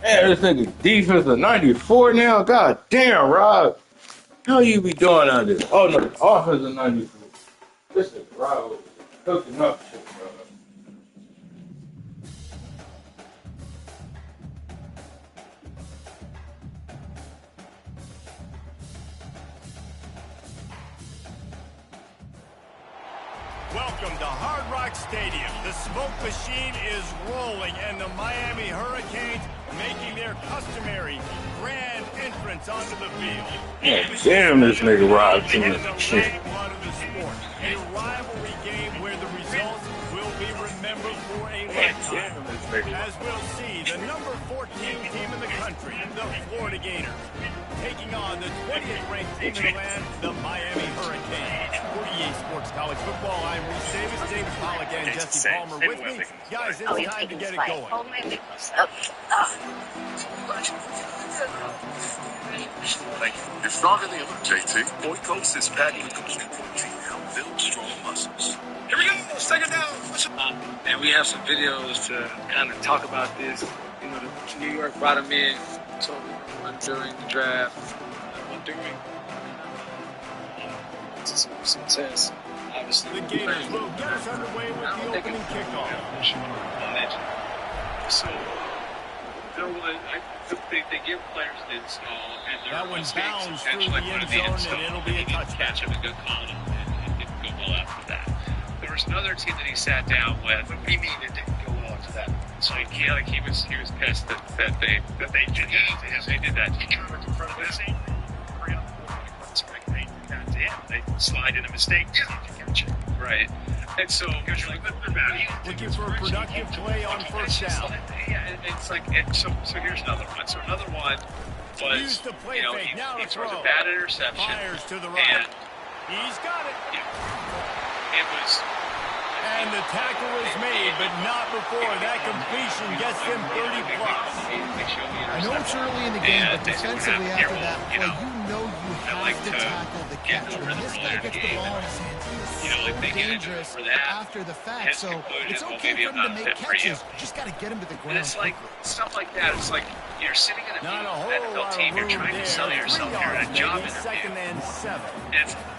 Man, this nigga defense is 94 now. God damn, Rob. How you be doing out there? Oh no, the offense is 94. This nigga Rob was cooking up shit, bro. Welcome to Hard Rock Stadium. The smoke machine is rolling, and the Miami Hurricanes making their customary grand entrance onto the field. Man, damn, this nigga Rob too much shit. A rivalry game where the results will be remembered for a lifetime. As we'll see, the number 14 team in the country, the Florida Gators, taking on the 20th ranked team in the land, the Miami Hurricanes. For EA Sports College Football, I'm Reese Davis, David Pollock, and Jesse Palmer with me. Guys, it's time to get it going. You're stronger than you look, JT. Boy Coats is packing with complete protein to help build strong muscles. Here we go, second down. And we have some videos to kind of talk about this. You know, the New York brought him in, told him one during the draft, one during some tests. Obviously, the Gators will get us underway with the opening kickoff. So, they give players the install, and that one bounds through the end zone, and it'll be a touchdown. Catch him and go call him, and it didn't go well after that. There was another team that he sat down with. What do you mean it didn't go well after that? So he was pissed that they did that. He drew it in front of his team. They slide in a mistake. Right. And so here's like looking for a productive play on first down. Yeah, it's like so here's another one. So another one was he throws a bad interception. Fires to the right. He's got it. Yeah. It was. And the tackle is made, but not before that completion gets them 30 plus. I know it's early in the game, but defensively after that play, you know you have to tackle the catcher. When this guy gets the ball in his hands, he is so dangerous after the fact. So it's okay for him to make catches. Just got to get him to the ground. It's like stuff like that. It's like you're sitting in a NFL team. You're trying to sell yourself. You're in a job interview. Second and 7.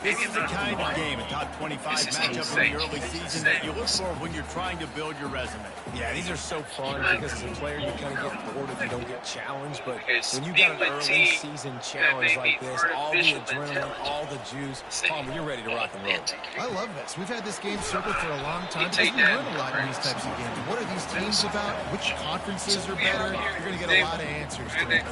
This is the kind of game, a top 25 matchup in the early season that you look for when you're trying to build your resume. Yeah, these are so fun because as a player you kind of get bored if you don't get challenged, but when you got an early season challenge like this, all the adrenaline, all the juice, Palmer, you're ready to rock and roll. I love this. We've had this game circled for a long time because we learn a lot in these types of games. What are these teams about? Which conferences are better? You're going to get a lot of answers to it.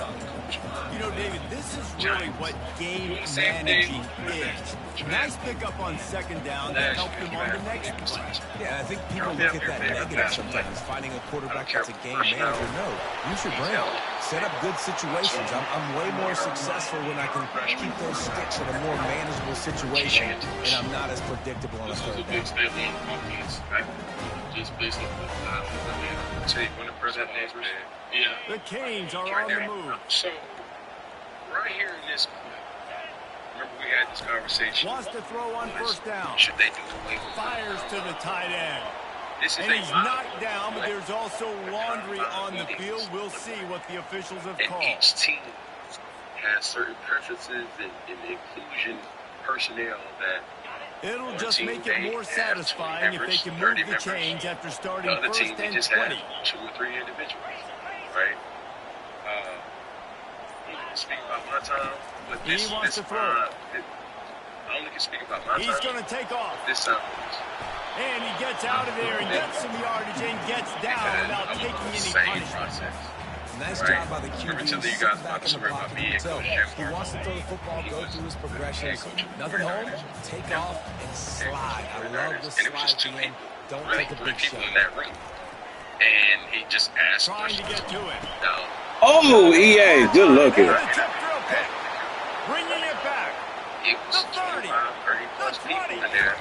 You know, David, this is really what game managing is. Nice pickup on second down that helped him on the next play. Yeah, I think people look at that negative sometimes, finding a quarterback that's a game manager. No, use your brain. Set up good situations. I'm way more successful when I can keep those sticks in a more manageable situation, and I'm not as predictable on a third down. Just based on the tape when the president is yeah. The Canes are on the move. So, right here in this, remember we had this conversation. Wants to throw on first down. Should they do away with fires to the tight end. This is and he's knocked down, but there's also laundry on the field. We'll see what the officials have called. And each team has certain preferences and inclusion personnel that it'll just make it more satisfying if they can move the chains after starting first and 20. Just had 2 or 3 individuals, right? Speak about my time, but this, he wants to throw. I only can speak about my time. He's going to take off. This time. And he gets out of there and gets some yardage and gets down without taking any punishment. Nice job by the QB. Until you guys about to swear about me. So he wants to throw the football, go through his progressions. Nothing home, take off and slide. I love the slide at the end. Don't take a big shot. In that room. And he just asked. Trying to get to it. No. Oh, EA, good looking. Bringing it back. It was 30, 30+ people in there.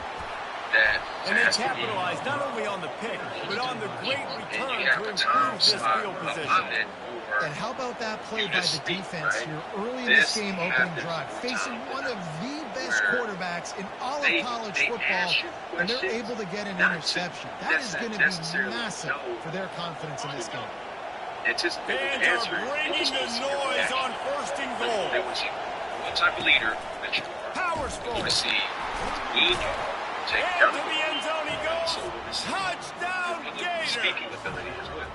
And they capitalized not only on the pick, but on the great return to improve this field position. And how about that play by the defense here early in this game opening drive, facing one of the best quarterbacks in all of college football, and they're able to get an interception. That is going to be massive for their confidence in this game. Fans are bringing the noise on 1st and goal. There was one type of leader that you Powers want forward. to see. Good, take And down to the end zone he goes. Touchdown, Gator. speaking ability as well.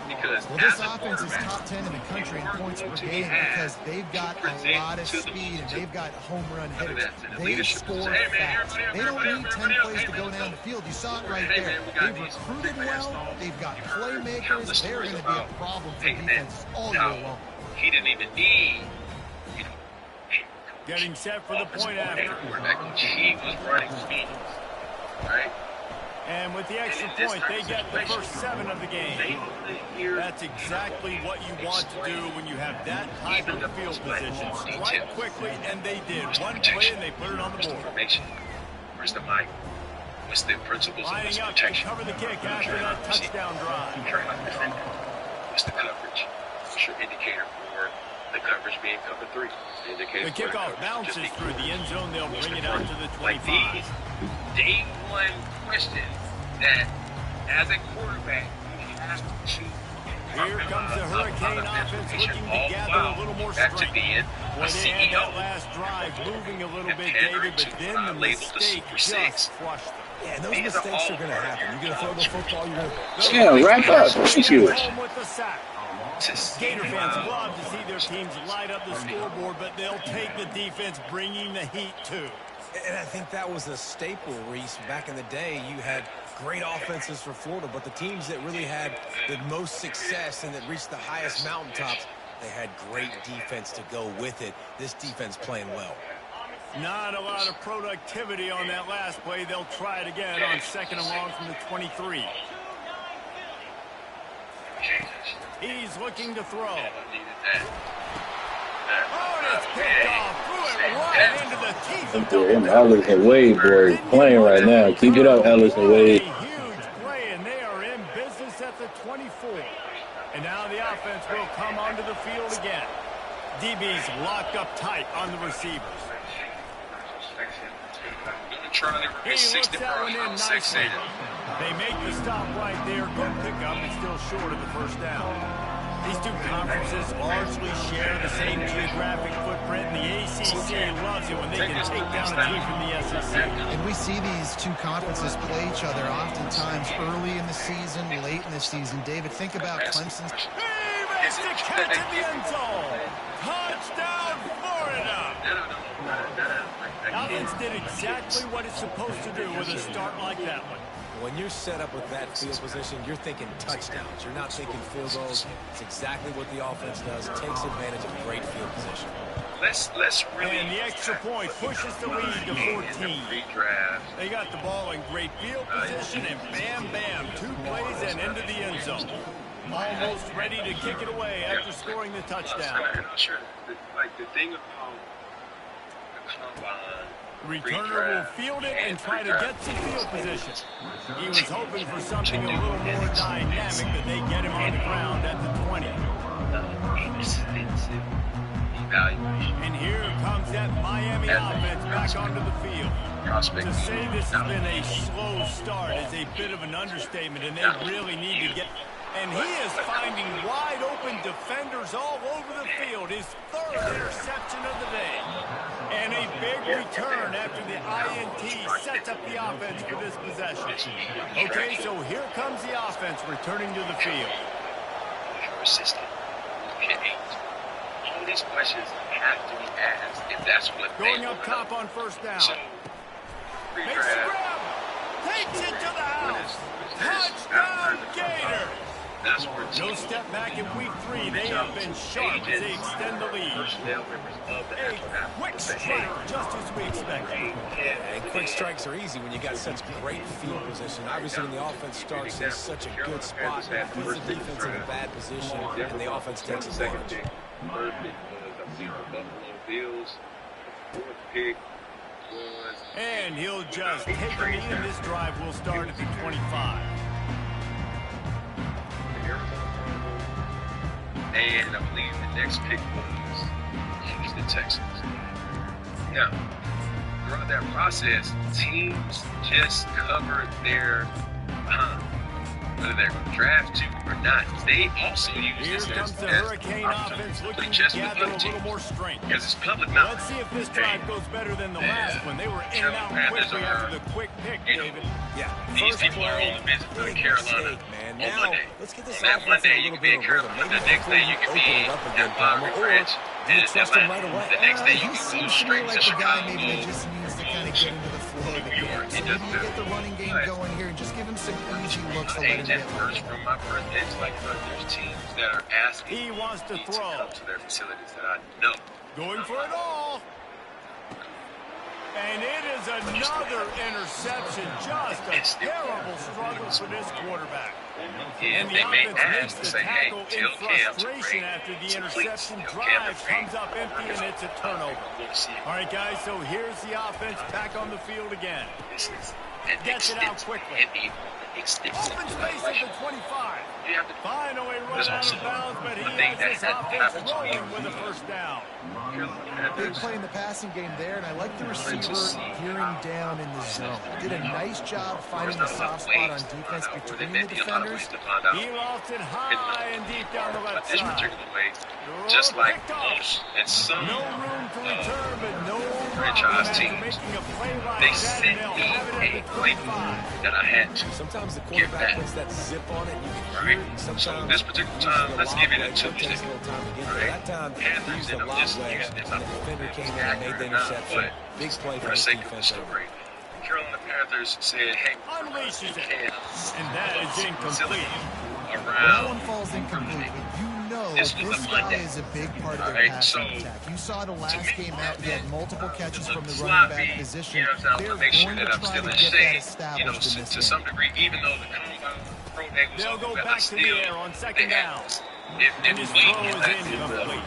Because Well, this offense is top 10 in the country in points per game because they've got a lot of speed and they've got home run hitters. They score fast. They don't need 10 plays to go down the field. You saw it right there. They've recruited well. They've got playmakers. They're going to be a problem for defense all year long. He didn't even need, Getting set for the point after. He was running speed, right? And with the extra point, they get the first 7 of the game. That's exactly what you want to do when you have that type of field position. Strike quickly, and they did. One play, and they put it on the board. Where's the mic? What's the principles of Lining up to protection? cover the kick after that touchdown drive. What's the coverage? What's your indicator for the coverage being cover 3? The kickoff bounces through the end zone. They'll bring it out to the 25. Like these day one questions that, as a quarterback, you have to. Here comes the Hurricane offense looking to gather a little more Back to strength. being Well, a they had that CEO. last drive moving a little bit, David, but then the mistake just crushed them. Yeah, and those mistakes are going to happen. You're going to throw the football, you're going to... Yeah, wrap up. Thank you. Home with the sack. Gator fans love to see their teams light up the scoreboard, but they'll take the defense bringing the heat too. And I think that was a staple, Reese. Back in the day, you had great offenses for Florida, but the teams that really had the most success and that reached the highest mountaintops, they had great defense to go with it. This defense playing well. Not a lot of productivity on that last play. They'll try it again on 2nd and long from the 23. He's looking to throw. Oh, and it's picked off. Threw it right into the teeth of Him, Ellis and Wade, boy, playing right now. Keep it up, Ellis and Wade. A huge play, and they are in business at the 24. And now the offense will come onto the field again. DB's locked up tight on the receivers. He looks that one in nicely. They make the stop right there. Good pickup, and still short of the first down. These two conferences largely share the same geographic footprint, and the ACC loves it when they can take down a team from the SEC. And we see these two conferences play each other oftentimes early in the season, late in the season. David, think about Clemson's. He makes the catch in the end zone. Touchdown, Florida. Offense did exactly what it's supposed to do with a start like that one. When you're set up with that field position, you're thinking touchdowns. You're not thinking field goals. It's exactly what the offense does. Takes advantage of great field position. Let's really. And the extra point pushes the lead to 14. They got the ball in great field position, and bam, bam, 2 plays and into the end zone. Almost ready to kick it away after scoring the touchdown. Sure. Like the thing about the combine. Returner will field it and try to get some field position. He was hoping for something a little more dynamic, but they get him on the ground at the 20. And here comes that Miami offense back onto the field. To say this has been a slow start is a bit of an understatement, and they really need to get... And he is finding wide open defenders all over the field. His 3rd interception of the day. And a big return after the INT sets up the offense for this possession. Okay, so here comes the offense returning to the field. All these questions have to be asked if that's what Going up top on 1st down. Makes the grab. Takes it to the house. Touchdown, Gator. No step back in week 3. They have been sharp as they extend the lead. A quick strike, just as we expected. And quick strikes are easy when you got such great field position. Obviously, when the offense starts in such a good spot, it puts the defense in a bad position, and the offense takes advantage. And he'll just take a knee, and this drive will start at the 25. And I believe the next pick was Houston Texans. Now, throughout that process, teams just covered their behind. whether they're going to draft two or not, they also use Here this comes as the Hurricane offense looking to just with gather a other little teams. more strength. Because it's public Well, knowledge. let's see if this drive goes better than the last one. They were in and out quickly after the quick pick, David. Yeah. These people are on the visit to Big Carolina mistake, man. on Now, Monday. let's get this And that offense Monday in a you little can be bit in of rhythm. Carolina. Maybe The next day you can open be it up again, at Palmer, Lowry or Ranch do you in trust him Atlanta. right away? The next day you He can go seems to me straight like to the guy Chicago. maybe that just needs to kind of get into the flow of the game. So maybe you get the running game going here and just give him some easy looks to let him get first from my birthday. It's like there's teams that are asking He wants to me to throw. come to their facilities that I know. Going for it all. And it is another interception. Just a terrible struggle for this quarterback. And the they may offense makes ask to the say, hey, tackle in tell Cam to frustration bring after the some interception. cleats. Tell Cam Drive to bring comes up empty, and it's a turnover. All right, guys, so here's the offense back on the field again. This is an Gets it out quickly. extensive Open space at the 25. You have to Finally run out of bounds, but he thing has this that offense happens to me. rolling with a first down. Big play in the passing game there, and I like the receiver gearing down in the zone. Did a nice job finding the soft spot on defense between the defenders. He lost it high and deep down the left This side. particular way, just like Picked off. most and some No room to return, but no franchise problem teams, making a play like they that, sent and they'll me have it a at the playbook 35. that I had to. Sometimes the Give quarterback that. puts that zip on it. You can Right. hear it. So Sometimes this particular he time, uses let's the give it lob a wedge. It Tuesday. takes a little time to get Right. there. That time, he used the And I'm lob just wedge, looking at this, and the I'm defender came in and accurate made the or not, interception. but Big play for for the his sake of the defense there. story, Carolina Panthers said, hey, Unleashes it. Cam And that is incomplete. That around. one falls incomplete, but you know This this was a guy Monday. is a big part of their Alright, passing so, attack. You saw the to last me, game out, he had multiple catches from the sloppy, running back position. You know what I'm saying? They're I want to make sure going that to I'm try still to in get that shape, established in this to game. some degree, even though the combine pro day was They'll over, go but back to still, the air on second they had- down. If And his we throw get is back to incomplete.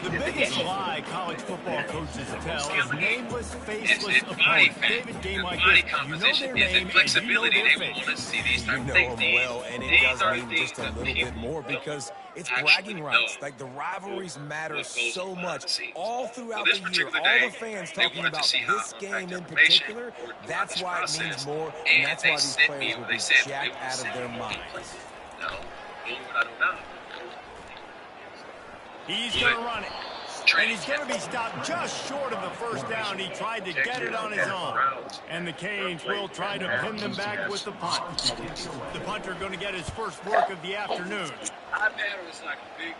The biggest lie college football coaches tell is nameless, faceless body opponents. fat, David, game like body this, you know composition, their it's name the flexibility and you know they their want face. to see these You type of know things. him well, and it These does are mean things just a that little people bit more because it's actually bragging rights. know Like the rivalries matter what goes so behind much the scenes. all throughout this the year. particular All day, the fans they talking wanted to about see how this I game affect in information particular. throughout That's this why it process. means more, And and that's they why these sent players me will what be they said they jacked would out of send their me. minds. No, doing what I do now. He's going to run it. And he's going to be stopped just short of the first down. He tried to get it on his own. And the Canes will try to pin them back with the punt. The punter going to get his first work of the afternoon. iPad was like a big.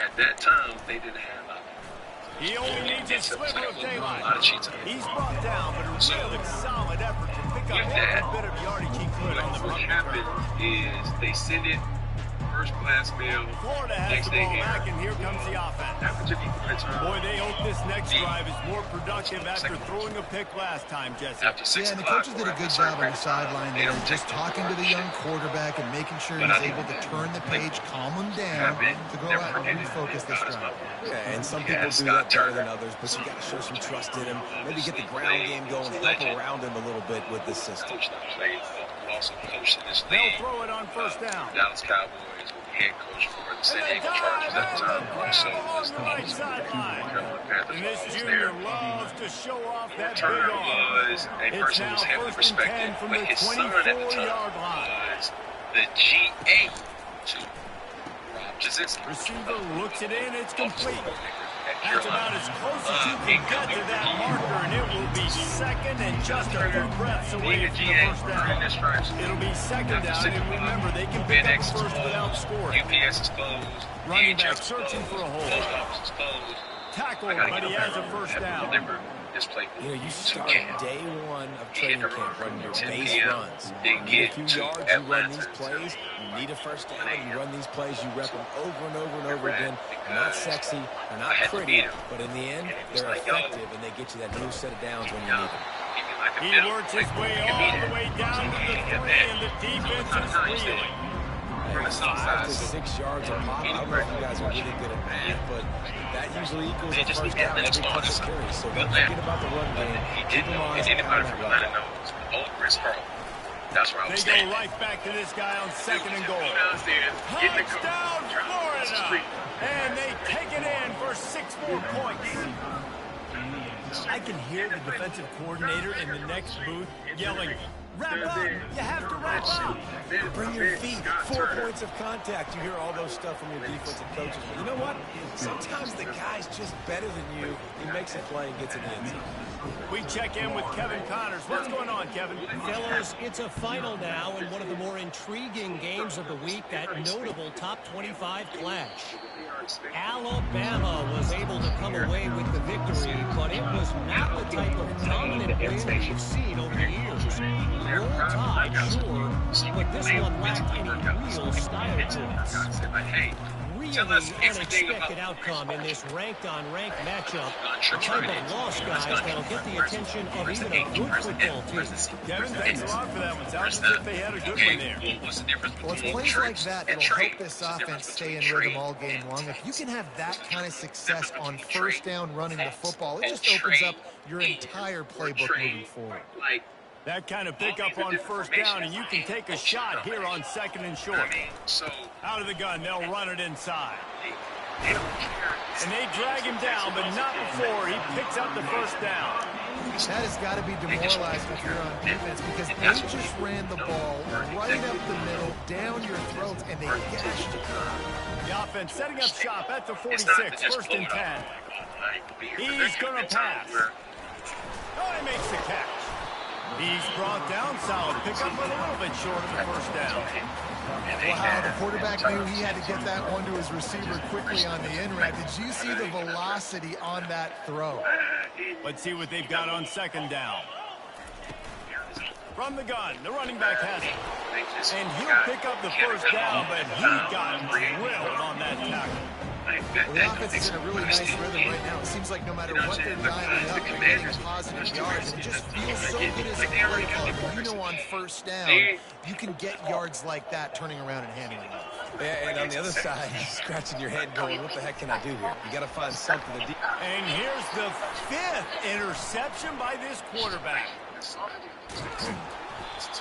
At that time, they didn't have iPad. He only needs a sliver of A lot daylight. of cheats. He's brought down, but a really solid effort to pick up With that, every bit of yardage he could on the What punt happened return. is they send it first class mail. Florida has Next the day ball here. back, and here comes the offense. That particular return. Boy, they hope this next drive is more productive after throwing a pick last time, Jesse. After 6 Yeah, and the o'clock, coaches did a or good after job on the certain sideline they there, don't just take talking to the young quarterback and making sure he's able to turn the page, calm him down, to go out and refocus this drive. Yeah, and some people do that better than others, but you got to show some trust in him. Maybe get the ground game going, help around him a little bit with this system. Coach that played, also coached in this They'll league. throw it on first down. Dallas Cowboys, head coach for the San And they Diego dive Chargers at the and time. the grab So along was the right sideline. Panthers And this was junior there. loves to show off that big Turner arm. was a It's person who now was heavily first and 10 respected, from but the his son at the time 24-yard line. was the GA to Rob Jasinski. Receiver looks it in, it's complete. At That's Carolina. about as close as you can get to that marker, and it will be second and just a few breaths away Being a from the GA, first earning their down. stripes. It'll be second down, and remember, they can pick up FedEx a is first without closed, scoring. UPS is closed, Running back DHL is searching closed, for a hole. Post office is closed. Tackled, I gotta but get he up has there a first and down. deliver this play. You know, you start Ncaa. day one of training camp running your 10 base p.m. runs. They You need a get few to yards, you run Atlanta. these plays, you need a first down, you run these plays, you rep them over and over and over again. They're not sexy, they're not pretty, but in the end, they're effective, and they get you that new set of downs when you need them. He works his way all the way down to the 3, and the defense is reeling. From the south 5 side, to so 6 yards a pop. I don't know if you guys are really good at math, but that usually equals They a just first need that down little every couple bonus. carries. So Good don't man. forget about the run game. he Keep did them know, honest and anybody and from pound that Atlanta rock. knows. Old Chris Carl. That's where I was They go standing. right back to this guy on second and goal. Downstairs, getting the Touchdown, coach, Florida! street. And they take it in for 6 more points. I can hear the defensive coordinator in the next booth yelling, Wrap up. You have to wrap up. Bring your feet. 4 points of contact. You hear all those stuff from your defensive coaches. But you know what? Sometimes the guy's just better than you. He makes a play and gets in the end zone. We check in with Kevin Connors. What's going on, Kevin? Fellas, it's a final now in one of the more intriguing games of the week, that notable top 25 clash. Alabama was able to come away with the victory, but it was not the type of dominant win we've seen over the years. Roll Tide, sure, but this one lacked any real style to it. Really unexpected outcome in this ranked-on-ranked matchup. The type of loss, guys, that'll get the attention of even a good football team. Kevin, thanks a lot for that one. Sounds as if they had a good one there. Well, it's plays like that that'll help this offense stay in rhythm all game long. If you can have that kind of success on first down running the football, it just opens up your entire playbook moving forward. That kind of pickup on first down, and you can take a shot here on second and short. Out of the gun, they'll run it inside. And they drag him down, but not before he picks up the first down. That has got to be demoralizing if you're on defense, because they just ran the ball right up the middle, down your throats, and they gashed you. The offense setting up shop at the 46, first and 10. He's going to pass. Oh, he makes the catch. He's brought down, solid pickup, but a little bit short of the first down. Wow, the quarterback knew he had to get that one to his receiver quickly on the in-route. Did you see the velocity on that throw? Let's see what they've got on second down. From the gun, the running back has it. And he'll pick up the first down, but he got drilled on that tackle. Well, the offense is in a really nice rhythm right now. It seems like no matter what they're dialing up, they're getting positive yards. And it just feels so good as a play caller. You know, on first down, you can get yards like that turning around and handing it off. Yeah, and on the other side, you're scratching your head going, what the heck can I do here? You got to find something to do. And here's the 5th interception by this quarterback.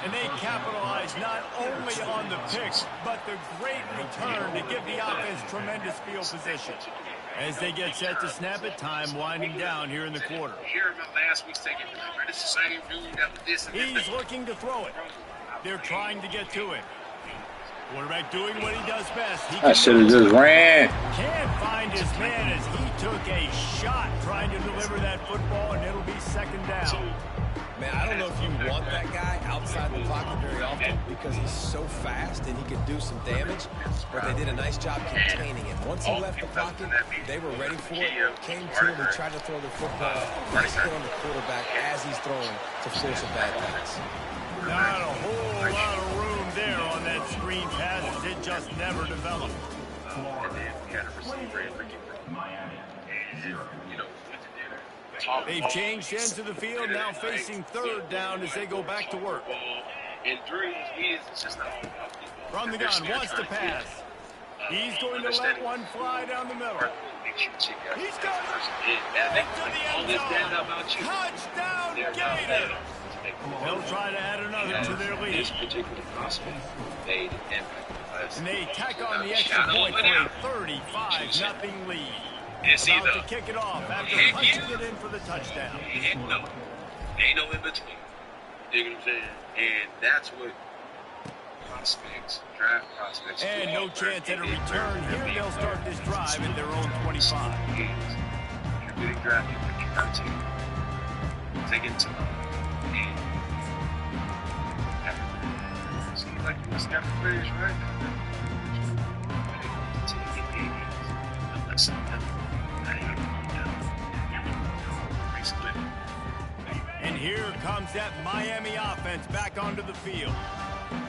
And they capitalize not only on the picks, but the great return to give the offense tremendous field position. As they get set to snap it, time winding down here in the quarter. He's looking to throw it. They're trying to get to it. Quarterback doing what he does best. I should have just ran. Can't find his man as he took a shot trying to deliver that football, and it'll be second down. Man, I don't know if you want that guy outside the pocket very often because he's so fast and he can do some damage, but they did a nice job containing him. Once he left the pocket, they were ready for it, came to him, and tried to throw the football right on the quarterback as he's throwing to force a bad pass. Not a whole lot of room there on that screen pass as it just never developed. They've changed ends of the field, now facing third down as they go back to work. From the gun, wants to pass. He's going to let one fly down the middle. He's got it. Into the end zone. Touchdown, Gators. They'll try to add another to their lead. And they tack on the extra point for a 35-0 lead. About to kick it off after punching it in for the touchdown. Ain't no in between. You dig what I'm saying? And that's what prospects, draft prospects. And no chance at a return here. They'll start this drive at their own 25. If you're getting drafted, you have to take it to seems like you must have players, right? And here comes that Miami offense back onto the field.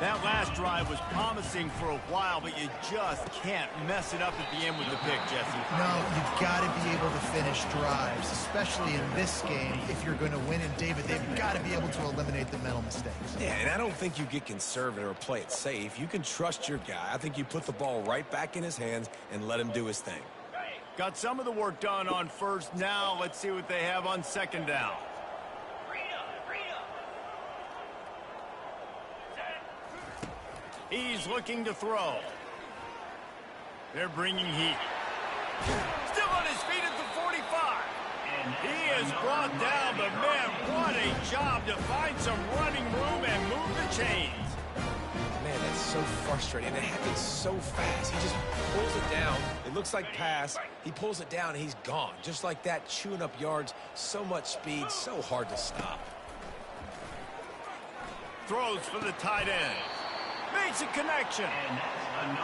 That last drive was promising for a while, but you just can't mess it up at the end with the pick, Jesse. No, you've got to be able to finish drives, especially in this game. If you're going to win, and David, they've got to be able to eliminate the mental mistakes. Yeah, and I don't think you get conservative or play it safe. You can trust your guy. I think you put the ball right back in his hands and let him do his thing. Got some of the work done on first. Now let's see what they have on second down. He's looking to throw. They're bringing heat. Still on his feet at the 45. He is brought down, but man, what a job to find some running room and move the chains. Man, that's so frustrating. And it happens so fast. He just pulls it down. It looks like pass. He pulls it down, and he's gone. Just like that, chewing up yards. So much speed, so hard to stop. Throws for the tight end. Makes a connection.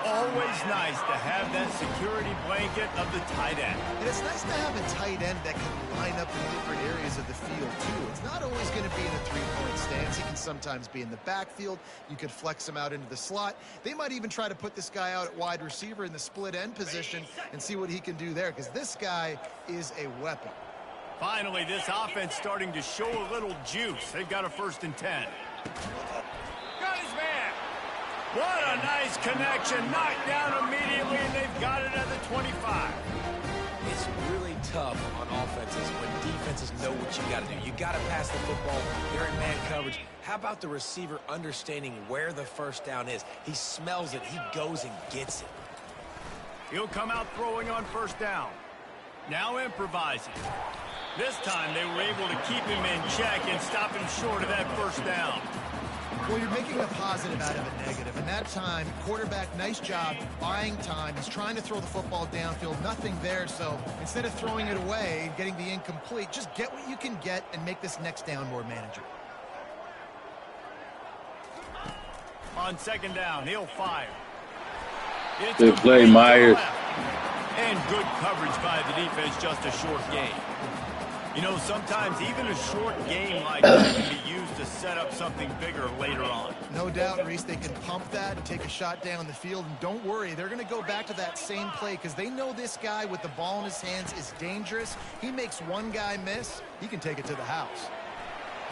Always nice to have that security blanket of the tight end. And it's nice to have a tight end that can line up in different areas of the field, too. It's not always going to be in a three-point stance. He can sometimes be in the backfield. You could flex him out into the slot. They might even try to put this guy out at wide receiver in the split end position and see what he can do there, because this guy is a weapon. Finally, this offense starting to show a little juice. They've got a 1st and 10. Got his man. What a nice connection. Knocked down immediately, and they've got it at the 25. It's really tough on offenses when defenses know what you got to do. You got to pass the football. They're in man coverage. How about the receiver understanding where the first down is? He smells it. He goes and gets it. He'll come out throwing on 1st down. Now improvising. This time they were able to keep him in check and stop him short of that 1st down. Well, you're making a positive out of a negative. And that time, quarterback, nice job, buying time. He's trying to throw the football downfield. Nothing there. So instead of throwing it away, getting the incomplete, just get what you can get and make this next down more manageable. On 2nd down, he'll fire. Good play, Myers. And good coverage by the defense, just a short game. You know, sometimes even a short game like that can be used to set up something bigger later on. No doubt, Reese, they can pump that and take a shot down the field. And don't worry, they're going to go back to that same play because they know this guy with the ball in his hands is dangerous. He makes one guy miss, he can take it to the house.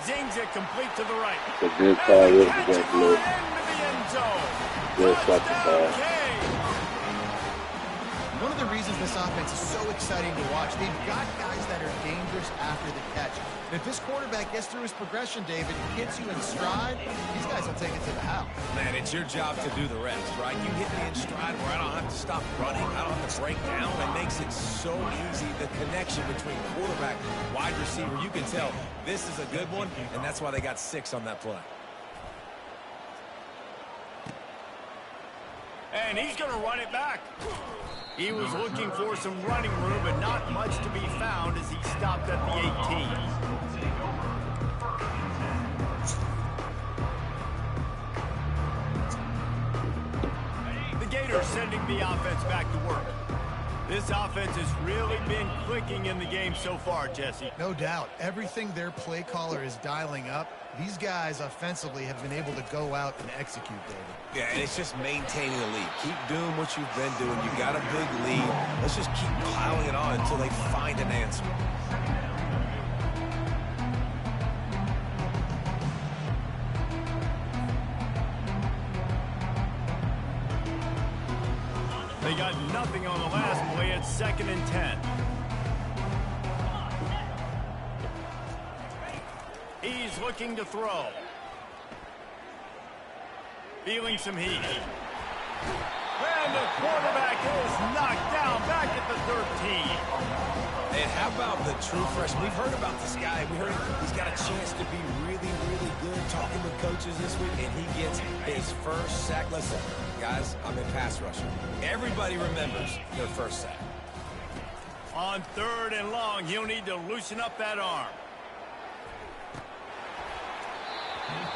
Zings it complete to the right. It's a good call. And Really catch good it play. right into the end zone. Good shot to Touchdown, pass. King. One of the reasons this offense is so exciting to watch, they've got guys that are dangerous after the catch. And if this quarterback gets through his progression, David, hits you in stride, these guys will take it to the house. Man, it's your job to do the rest, right? You hit me in stride where I don't have to stop running. I don't have to break down. It makes it so easy. The connection between quarterback, wide receiver, you can tell this is a good one, and that's why they got 6 on that play. And he's going to run it back. He was looking for some running room, but not much to be found as he stopped at the 18. The Gators sending the offense back to work. This offense has really been clicking in the game so far, Jesse. No doubt. Everything their play caller is dialing up, these guys offensively have been able to go out and execute, David. Yeah, and it's just maintaining the lead. Keep doing what you've been doing. You got a big lead. Let's just keep piling it on until they find an answer. They got nothing on the last play. It's 2nd and 10. He's looking to throw. Feeling some heat. And the quarterback is knocked down back at the 13. And how about the true freshman? We've heard about this guy. We heard he's got a chance to be really, really good. Talking with coaches this week, and he gets his first sack. Listen, guys, I'm in pass rushing. Everybody remembers their first sack. On 3rd and long, he'll need to loosen up that arm.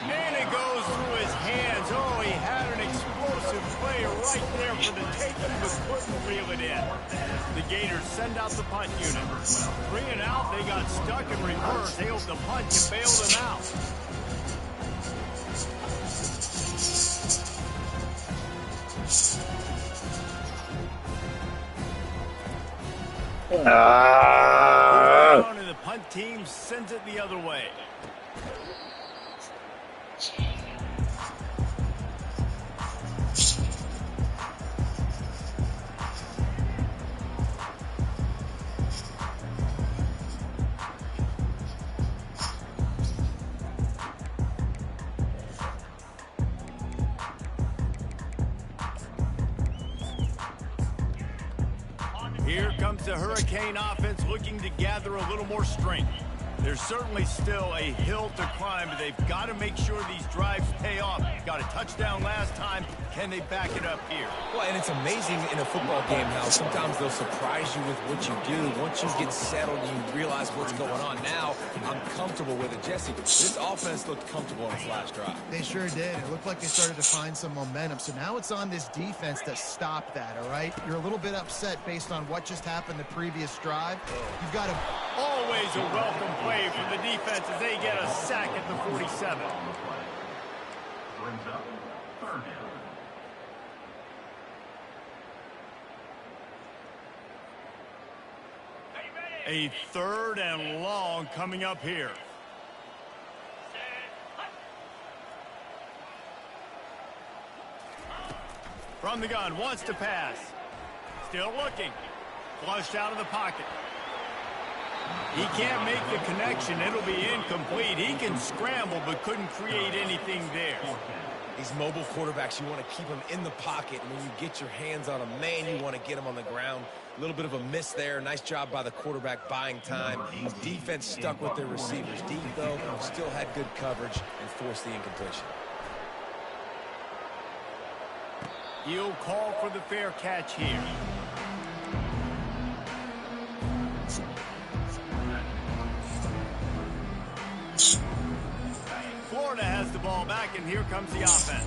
And it goes through his hands. Oh, he had an explosive play right there for the taking, but couldn't reel it in. The Gators send out the punt unit. 3 and out, they got stuck in reverse. They hope the punt can bail them out. And the punt team sends it the other way. Here comes the Hurricane offense looking to gather a little more strength. There's certainly still a hill to climb, but they've got to make sure these drives pay off. Got a touchdown last time. Can they back it up here? Well, and it's amazing in a football game how sometimes they'll surprise you with what you do. Once you get settled, you realize what's going on. Now, I'm comfortable with it. Jesse, this offense looked comfortable on its last drive. They sure did. It looked like they started to find some momentum. So now it's on this defense to stop that, all right? You're a little bit upset based on what just happened the previous drive. You've got to... Always a welcome play from the defense as they get a sack at the 47. A 3rd and long coming up here. From the gun, wants to pass. Still looking. Flushed out of the pocket. He can't make the connection. It'll be incomplete. He can scramble, but couldn't create anything there. These mobile quarterbacks, you want to keep them in the pocket. When you get your hands on a man, you want to get them on the ground. A little bit of a miss there. Nice job by the quarterback buying time. Defense stuck with their receivers deep, though. Still had good coverage and forced the incompletion. He'll call for the fair catch here. Florida has the ball back, and here comes the offense.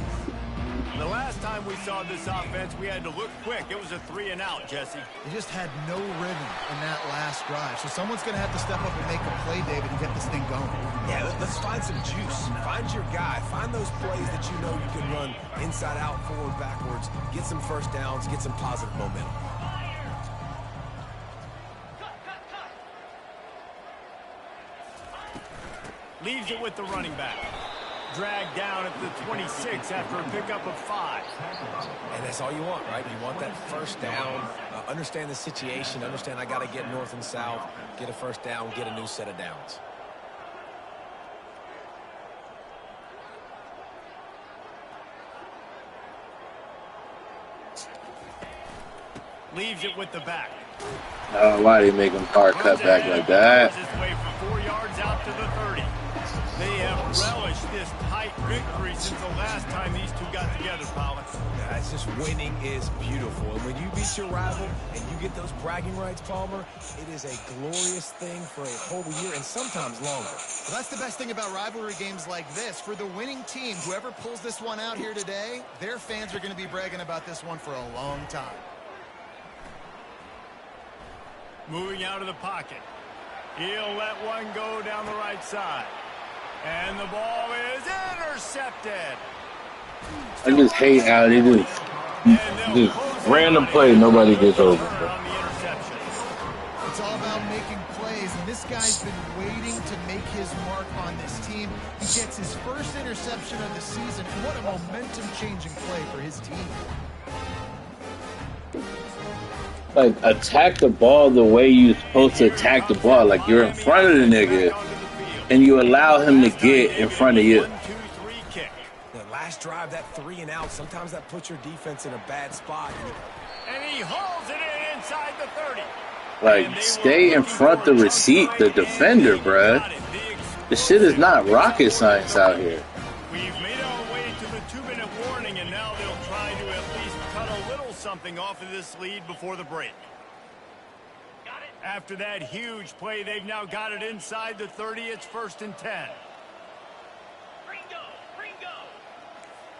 The last time we saw this offense, we had to look quick. It was a 3-and-out, Jesse. They just had no rhythm in that last drive. So someone's going to have to step up and make a play, David, and get this thing going. Yeah, let's find some juice. Find your guy. Find those plays that you know you can run inside out, forward, backwards. Get some first downs. Get some positive momentum. Leaves it with the running back. Dragged down at the 26 after a pickup of 5. And that's all you want, right? You want that first down. Understand the situation. Understand I got to get north and south. Get a first down. Get a new set of downs. Leaves it with the back. Why do you make him hard cut back like that? His way for 4 yards out to the 30. They have relished this tight victory since the last time these two got together, Paula. It's just winning is beautiful. And when you beat your rival and you get those bragging rights, Palmer, it is a glorious thing for a whole year and sometimes longer. Well, that's the best thing about rivalry games like this. For the winning team, whoever pulls this one out here today, their fans are going to be bragging about this one for a long time. Moving out of the pocket. He'll let one go down the right side. And the ball is intercepted. I just hate how they do just random play nobody gets over. It's all about making plays, and this guy's been waiting to make his mark on this team. He gets his first interception of the season, and what a momentum-changing play for his team. Like, attack the ball the way you're supposed to attack the ball. Like, you're in front of the nigga, and you allow him to get in front of you. The last drive, that 3-and-out, sometimes that puts your defense in a bad spot. And he hauls it in inside the 30. Like, stay in front of the defender, bruh. This shit is not rocket science out here. We've made our way to the 2-minute warning, and now they'll try to at least cut a little something off of this lead before the break. After that huge play, they've now got it inside the 30. It's 1st and 10. Ringo,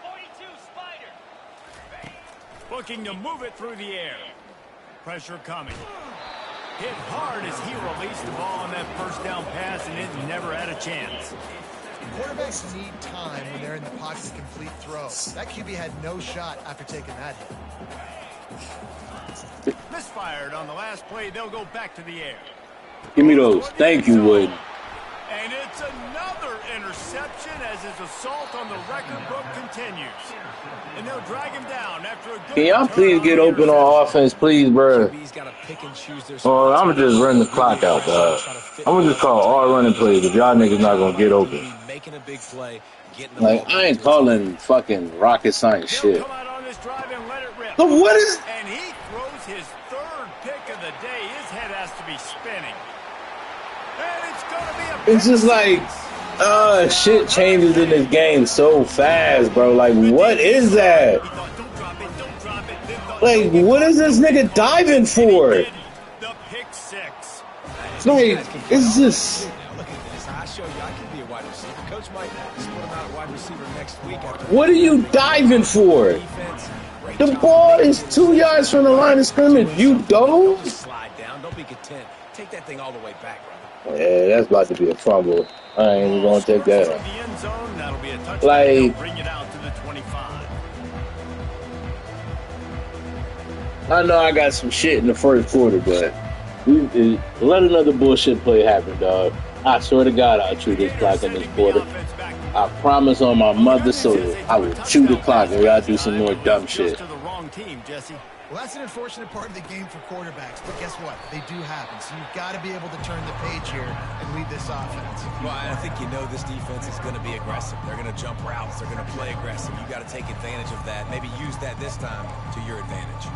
42 Spider. Looking to move it through the air. Pressure coming. Hit hard as he released the ball on that first down pass, and it never had a chance. Quarterbacks need time when they're in the pocket to complete throws. That QB had no shot after taking that hit. Misfired on the last play. They'll go back to the air. Give me those. Thank you, Wood. And it's another interception as his assault on the record book continues. And they'll drag him down after a good... Can y'all please get open on offense, please, bro? Oh, I'm going to just run the clock out, dog. I'm going to just call all running plays if y'all niggas not going to get open. Like, I ain't calling fucking rocket science shit. Come out on this drive and let it rip. What is... And he throws his 3rd pick of the day, his head has to be spinning. And it's going to be a It's just like, shit changes in this game so fast, bro. Like, what is that? Like, what is this nigga diving for? The pick six. Like, it's just. Look at this. I show you I can be a wide receiver. Coach might split him out a wide receiver next week. What are you diving for? The ball is 2 yards from the line of scrimmage. You dove? Slide down. Don't be content. Take that thing all the way back, brother. Yeah, that's about to be a fumble. I ain't even gonna take that. Like, Bring it out to the 25. I know I got some shit in the first quarter, but let another bullshit play happen, dog. I swear to God, I'll chew this clock in this quarter. I promise on my mother's soul, I will chew the clock and y'all do some more dumb shit. Well, that's an unfortunate part of the game for quarterbacks, but guess what? They do happen, so you've got to be able to turn the page here and lead this offense. Well, I think you know this defense is going to be aggressive. They're going to jump routes. They're going to play aggressive. You got to take advantage of that. Maybe use that this time to your advantage.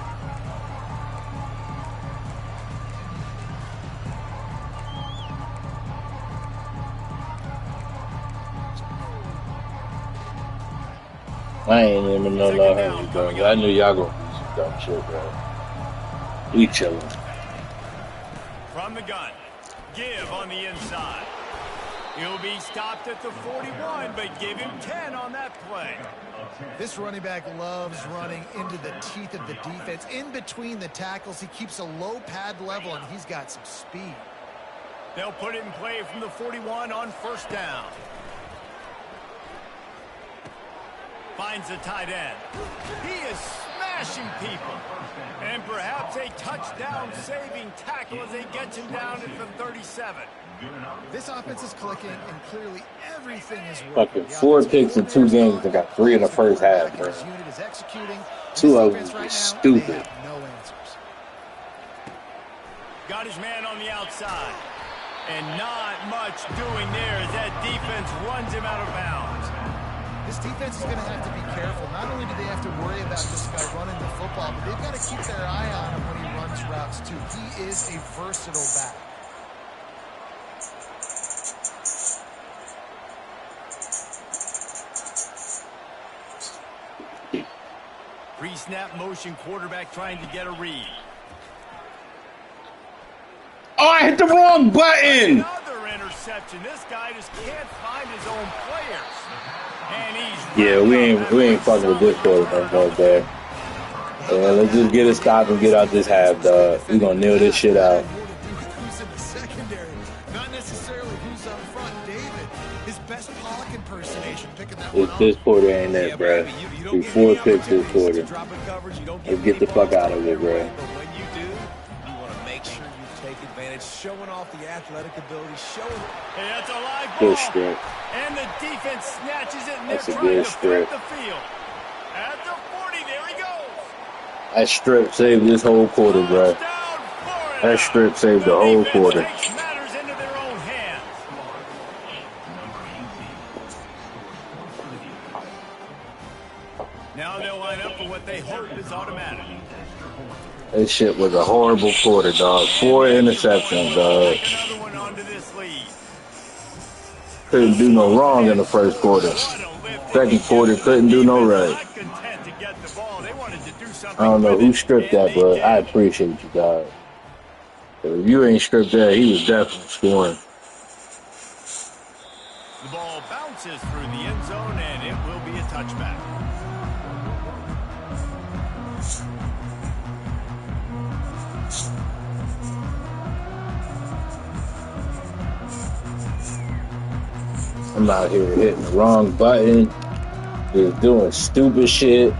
I ain't even know no hurry, bro. I knew y'all gonna do some dumb shit, bro. We chillin'. From the gun, give on the inside. He'll be stopped at the 41, but give him 10 on that play. This running back loves running into the teeth of the defense. In between the tackles, he keeps a low pad level, and he's got some speed. They'll put it in play from the 41 on first down. Finds the tight end. He is smashing people. And perhaps a touchdown-saving tackle as they get him down at the 37. This offense is clicking, and clearly everything is working. Fucking 4 picks in 2 games. They got 3 in the first half, bro. 2 of them is stupid. No answers. Got his man on the outside. And not much doing there as that defense runs him out of bounds. This defense is going to have to be careful. Not only do they have to worry about this guy running the football, but they've got to keep their eye on him when he runs routes, too. He is a versatile back. Pre-snap motion quarterback trying to get a read. Oh, I hit the wrong button! Another interception. This guy just can't find his own players. And he's we ain't fucking with this quarterback no more, yeah, let's just get a stop and get out this half, dog. We gonna nail this shit out. Who's in the secondary? Not necessarily who's up front. David, his best Pollock impersonation, picking that one This quarter ain't that, bro. 4 picks this quarter. Let's get the fuck out of here, bro. Showing off the athletic ability, showing. Hey, that's a live ball. Good strip. And the defense snatches it, and That's they're a trying good to strip. flip the field. At the 40, there he goes. That strip saved this whole quarter, bro. That strip saved the whole quarter. Takes matters into their own hands. Now they'll line up for what they hope is automatic. This shit was a horrible quarter, dog. 4 interceptions, dog. Another one onto this lead. Couldn't do no wrong in the first quarter. Second quarter, couldn't do no right. I don't know who stripped that, but I appreciate you, dog. If you ain't stripped that, he was definitely scoring. The ball bounces through the end zone, and it will be a touchback. I'm out here hitting the wrong button, just doing stupid shit.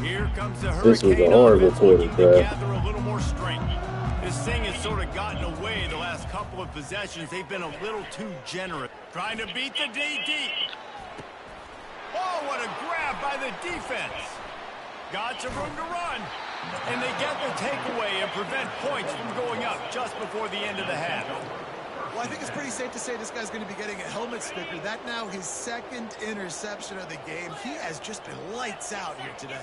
Here comes the This was a horrible quarter, bro. Gather a little more strength. This thing has sort of gotten away the last couple of possessions. They've been a little too generous. Trying to beat the DD. Oh, what a grab by the defense. Got some room to run. And they get the takeaway and prevent points from going up just before the end of the half. Well, I think it's pretty safe to say this guy's going to be getting a helmet sticker. That now his 2nd interception of the game. He has just been lights out here today.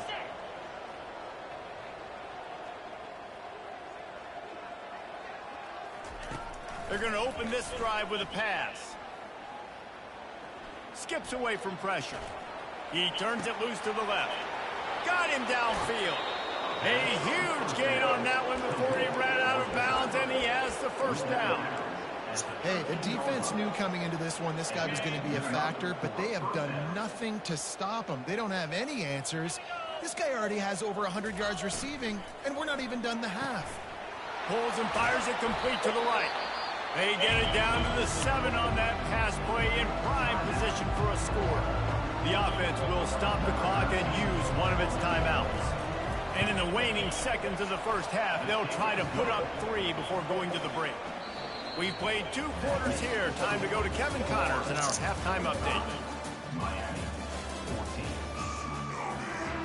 They're going to open this drive with a pass. Skips away from pressure. He turns it loose to the left. Got him downfield. A huge gain on that one before he ran out of bounds, and he has the first down. Hey, the defense knew coming into this one this guy was going to be a factor, but they have done nothing to stop him. They don't have any answers. This guy already has over 100 yards receiving, and we're not even done the half. Pulls and fires it complete to the right. They get it down to the 7 on that pass play in prime position for a score. The offense will stop the clock and use one of its timeouts. And in the waning seconds of the first half, they'll try to put up 3 before going to the break. We've played 2 quarters here. Time to go to Kevin Connors in our halftime update.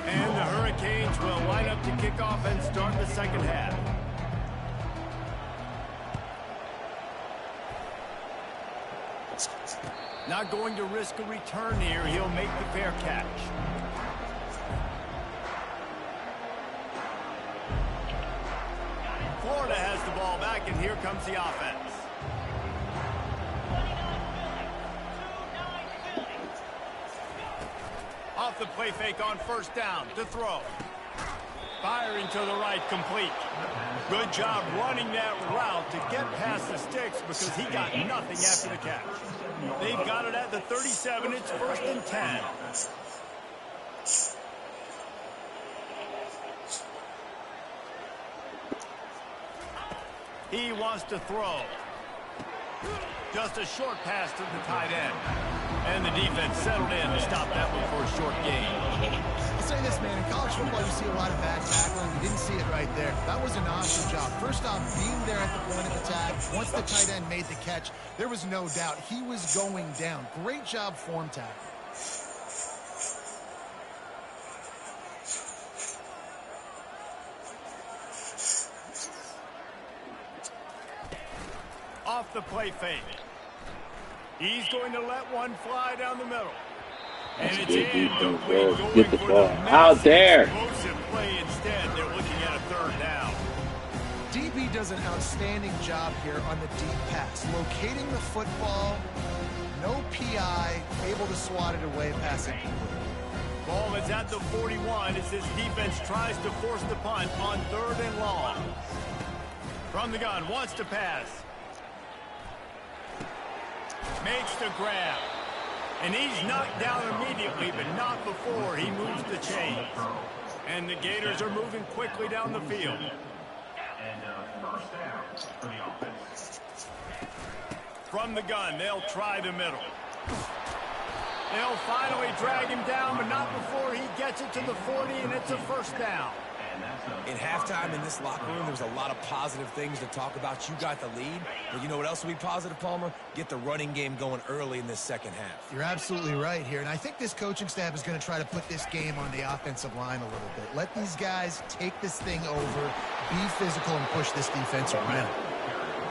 And the Hurricanes will line up to kick off and start the second half. Not going to risk a return here. He'll make the fair catch. Florida has the ball back, and here comes the offense. Off the play fake on first down to throw. Firing to the right, complete. Good job running that route to get past the sticks because he got nothing after the catch. They've got it at the 37. It's 1st and 10. He wants to throw. Just a short pass to the tight end. And the defense settled in to stop that one for a short gain. I'll say this, man. In college football, you see a lot of bad tackling. We didn't see it right there. That was an awesome job. First off, being there at the point of attack. Once the tight end made the catch, there was no doubt he was going down. Great job form tackle. Off the play fake. He's going to let one fly down the middle. And it's incomplete. Get the ball out there. Explosive play instead. They're looking at a 3rd down. DB does an outstanding job here on the deep pass. Locating the football, no PI, able to swat it away, pass it. Ball is at the 41 as this defense tries to force the punt on 3rd and long. From the gun, wants to pass. Makes the grab. And he's knocked down immediately, but not before he moves the chains. And the Gators are moving quickly down the field. From the gun, they'll try the middle. They'll finally drag him down, but not before he gets it to the 40, and it's a 1st down. In halftime in this locker room, there was a lot of positive things to talk about. You got the lead, but you know what else will be positive, Palmer? Get the running game going early in this second half. You're absolutely right here, and I think this coaching staff is going to try to put this game on the offensive line a little bit. Let these guys take this thing over, be physical, and push this defense around.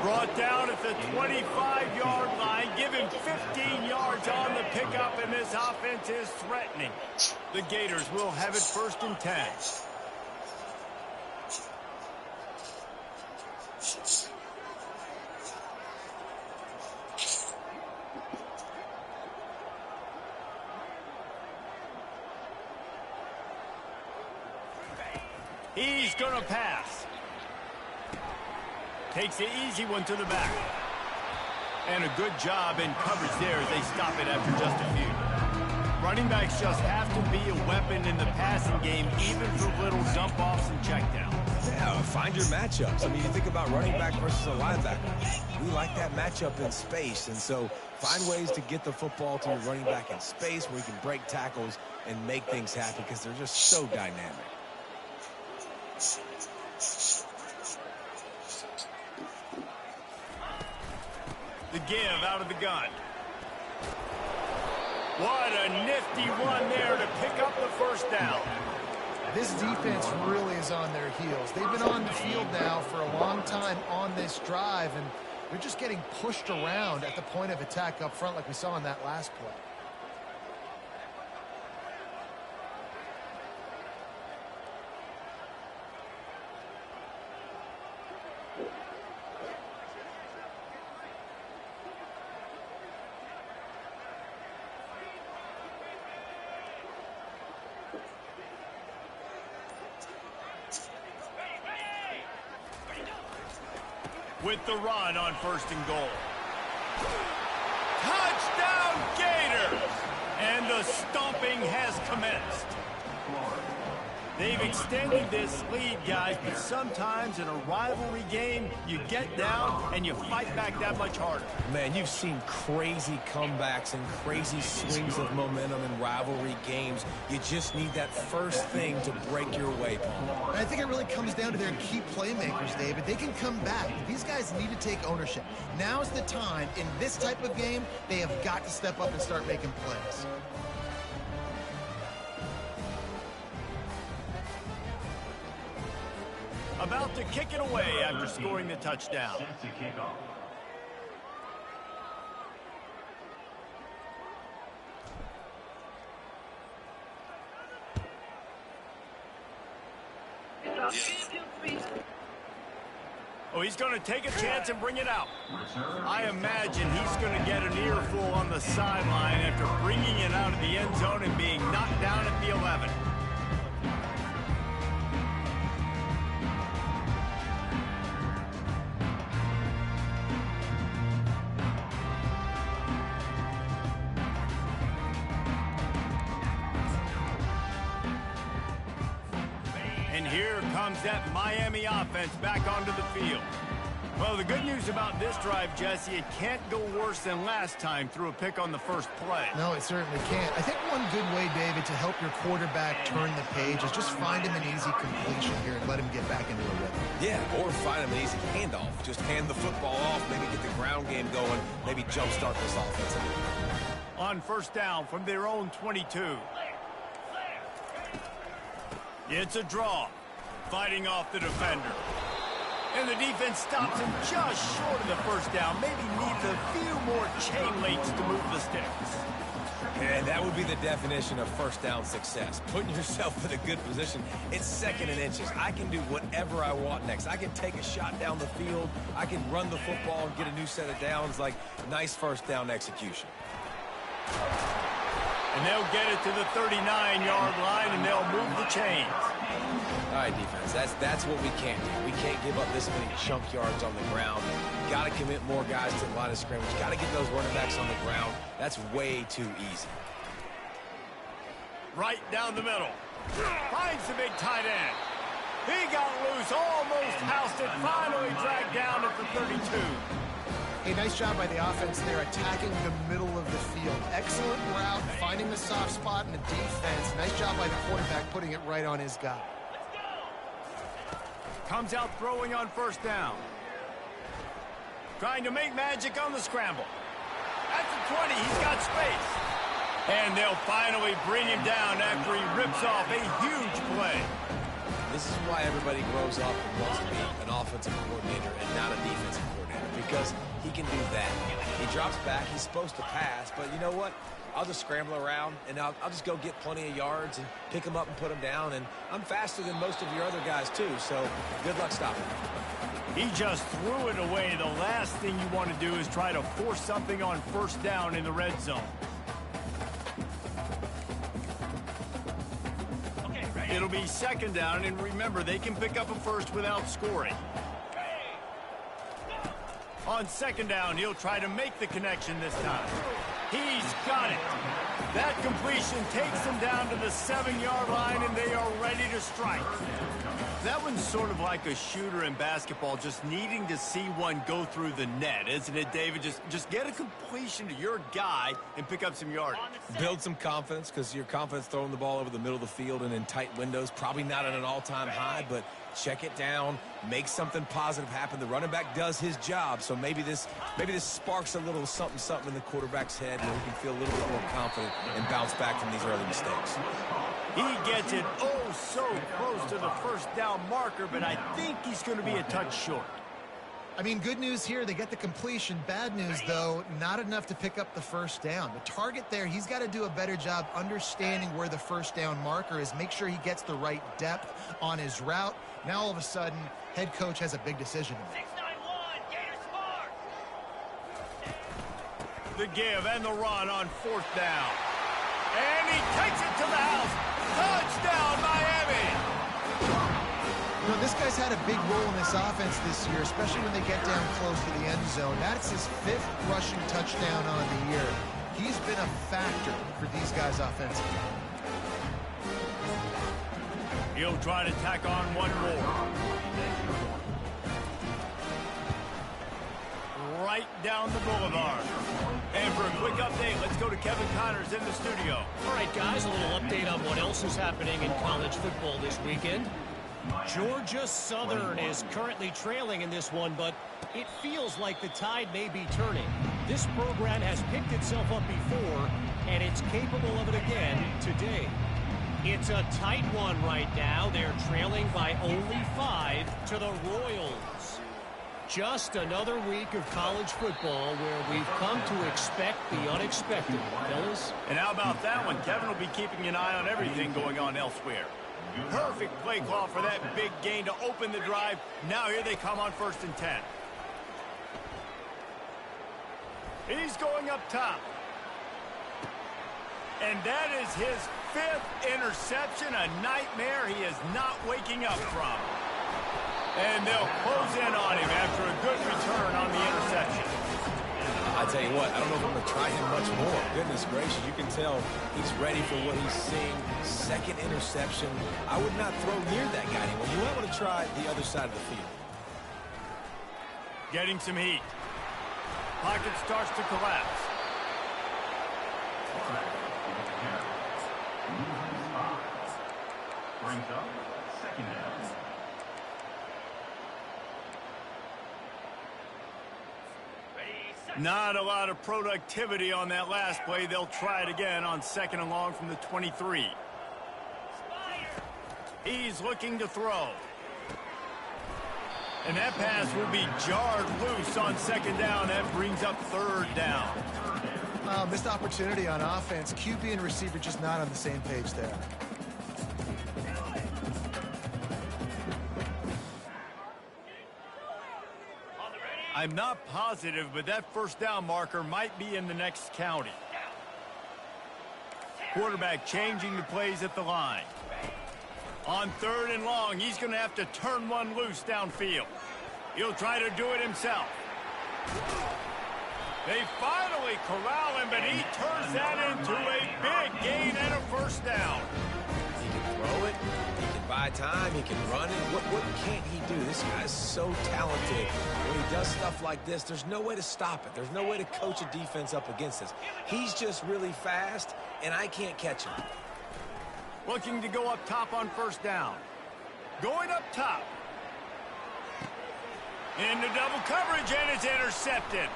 Brought down at the 25-yard line. Give him 15 yards on the pickup, and this offense is threatening. The Gators will have it 1st and 10. He's going to pass. Takes the easy one to the back. And a good job in coverage there as they stop it after just a few. Running backs just have to be a weapon in the passing game, even for little dump-offs and checkdowns. Yeah, find your matchups. I mean, you think about running back versus a linebacker. We like that matchup in space, and so find ways to get the football to your running back in space where you can break tackles and make things happen because they're just so dynamic. The give out of the gun. What a nifty one there to pick up the 1st down. This defense really is on their heels. They've been on the field now for a long time on this drive, and they're just getting pushed around at the point of attack up front like we saw in that last play. with the run on 1st and goal. Touchdown, Gators! And the stomping has commenced. They've extended this lead, guys, but sometimes in a rivalry game, you get down and you fight back that much harder. Man, you've seen crazy comebacks and crazy swings of momentum in rivalry games. You just need that first thing to break your way, Paul. I think it really comes down to their key playmakers, David. They can come back. These guys need to take ownership. Now's the time. In this type of game, they have got to step up and start making plays. About to kick it away after scoring the touchdown. Oh, he's going to take a chance and bring it out. I imagine he's going to get an earful on the sideline after bringing it out of the end zone and being knocked down at the 11. And here comes that Miami offense back onto the field. Well, the good news about this drive, Jesse, it can't go worse than last time through a pick on the first play. No, it certainly can't. I think one good way, David, to help your quarterback turn the page is just find him an easy completion here and let him get back into a rhythm. Yeah, or find him an easy handoff. Just hand the football off, maybe get the ground game going, maybe jumpstart this offense. On 1st down from their own 22. It's a draw. Fighting off the defender. And the defense stops him just short of the 1st down. Maybe needs a few more chain links to move the sticks. And that would be the definition of 1st down success. Putting yourself in a good position. It's 2nd and inches. I can do whatever I want next. I can take a shot down the field. I can run the football and get a new set of downs. Like, nice 1st down execution. And they'll get it to the 39-yard line, and they'll move the chains. All right, defense, that's what we can't do. We can't give up this many chunk yards on the ground. Got to commit more guys to the line of scrimmage. Got to get those running backs on the ground. That's way too easy. Right down the middle. Finds the big tight end. He got loose, almost housed it, finally dragged down at the 32. Hey, nice job by the offense there, attacking the middle of the field. Excellent route, finding the soft spot in the defense. Nice job by the quarterback putting it right on his guy. Comes out throwing on 1st down. Trying to make magic on the scramble. At the 20, he's got space. And they'll finally bring him down after he rips off a huge play. This is why everybody grows up and wants to be an offensive coordinator and not a defensive coordinator, because he can do that. He drops back, he's supposed to pass, but you know what? I'll just scramble around, and I'll just go get plenty of yards and pick them up and put them down, and I'm faster than most of your other guys, too, so good luck stopping him. He just threw it away. The last thing you want to do is try to force something on 1st down in the red zone. It'll be 2nd down, and remember, they can pick up a first without scoring. On 2nd down, he'll try to make the connection this time. He's got it. That completion takes him down to the 7-yard line, and they are ready to strike. That one's sort of like a shooter in basketball, just needing to see one go through the net, isn't it, David? Just get a completion to your guy and pick up some yardage. Build some confidence, because your confidence throwing the ball over the middle of the field and in tight windows, probably not at an all-time high, but check it down, make something positive happen. The running back does his job, so maybe this sparks a little something in the quarterback's head where he can feel a little bit more confident and bounce back from these early mistakes. He gets it so close to the 1st down marker, but I think he's going to be a touch short. I mean, good news here, they get the completion. Bad news, though, not enough to pick up the 1st down. The target there, he's got to do a better job understanding where the 1st down marker is, make sure he gets the right depth on his route. Now, all of a sudden, head coach has a big decision to make. 691, Gators smart. The give and the run on 4th down. And he takes it to the house. Touchdown, Miami! You know, this guy's had a big role in this offense this year, especially when they get down close to the end zone. That's his 5th rushing touchdown on the year. He's been a factor for these guys offensively. He'll try to tack on one more. Right down the boulevard. And for a quick update, let's go to Kevin Connors in the studio. All right, guys, a little update on what else is happening in college football this weekend. Georgia Southern is currently trailing in this one, but it feels like the tide may be turning. This program has picked itself up before, and it's capable of it again today. It's a tight one right now. They're trailing by only 5 to the Royals. Just another week of college football where we've come to expect the unexpected, fellas. And how about that one? Kevin will be keeping an eye on everything going on elsewhere. Perfect play call for that big gain to open the drive. Now here they come on 1st and 10. He's going up top. And that is his 5th interception, a nightmare he is not waking up from. And they'll close in on him after a good return on the interception. I tell you what, I don't know if I'm going to try him much more. Goodness gracious, you can tell he's ready for what he's seeing. 2nd interception. I would not throw near that guy anymore. You might want to try the other side of the field. Getting some heat. Pocket starts to collapse. Brings up 2nd down. Not a lot of productivity on that last play. They'll try it again on 2nd and long from the 23. He's looking to throw. And that pass will be jarred loose on 2nd down. That brings up 3rd down. Missed opportunity on offense. QB and receiver just not on the same page there. I'm not positive, but that 1st down marker might be in the next county. Quarterback changing the plays at the line. On 3rd and long, he's going to have to turn one loose downfield. He'll try to do it himself. They finally corral him, but he turns that into a big gain and a 1st down. He can throw it. He can buy time. He can run it. What can't he do? This guy's so talented. When he does stuff like this, there's no way to stop it. There's no way to coach a defense up against this. He's just really fast, and I can't catch him. Looking to go up top on 1st down. Going up top. Into double coverage, and it's intercepted.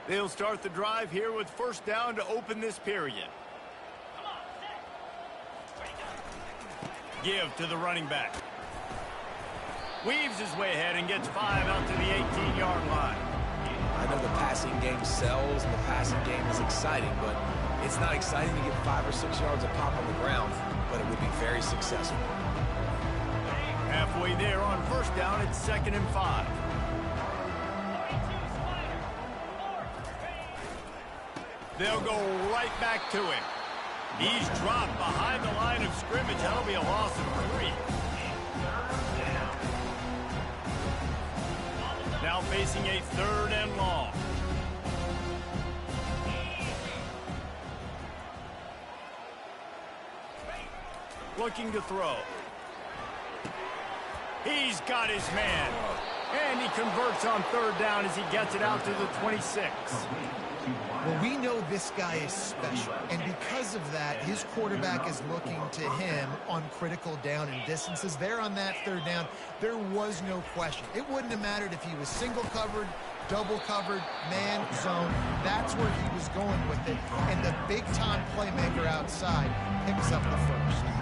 They'll start the drive here with 1st down to open this period. Give to the running back. Weaves his way ahead and gets 5 out to the 18-yard line. I know the passing game sells and the passing game is exciting, but it's not exciting to get 5 or 6 yards a pop on the ground, but it would be very successful. Halfway there on 1st down, it's 2nd and 5. They'll go right back to him. He's dropped behind the line of scrimmage. That'll be a loss of 3. Now facing a 3rd and long. Looking to throw. He's got his man. And he converts on 3rd down as he gets it out to the 26. Well, we know this guy is special, and because of that, his quarterback is looking to him on critical down and distances. There on that 3rd down, there was no question. It wouldn't have mattered if he was single covered, double covered, man, zone. That's where he was going with it, and the big-time playmaker outside picks up the 1st.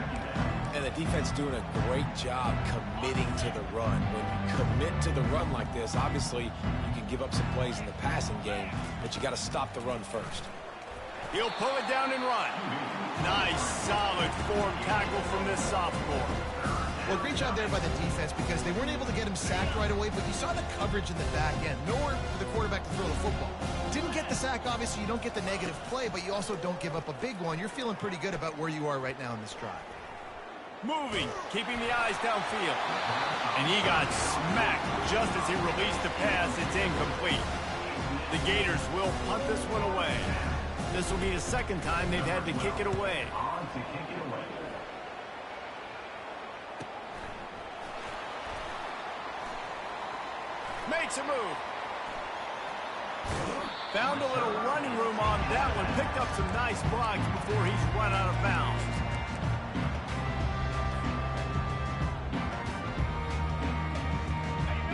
And the defense doing a great job committing to the run. When you commit to the run like this, obviously you can give up some plays in the passing game, but you got to stop the run first. He'll pull it down and run. Nice, solid form tackle from this sophomore. Well, great job there by the defense because they weren't able to get him sacked right away, but you saw the coverage in the back end. Nowhere for the quarterback to throw the football. Didn't get the sack, obviously. You don't get the negative play, but you also don't give up a big one. You're feeling pretty good about where you are right now in this drive. Moving, keeping the eyes downfield. And he got smacked just as he released the pass. It's incomplete. The Gators will punt this one away. This will be the second time they've had to kick it away. Makes a move. Found a little running room on that one. Picked up some nice blocks before he's run out of bounds.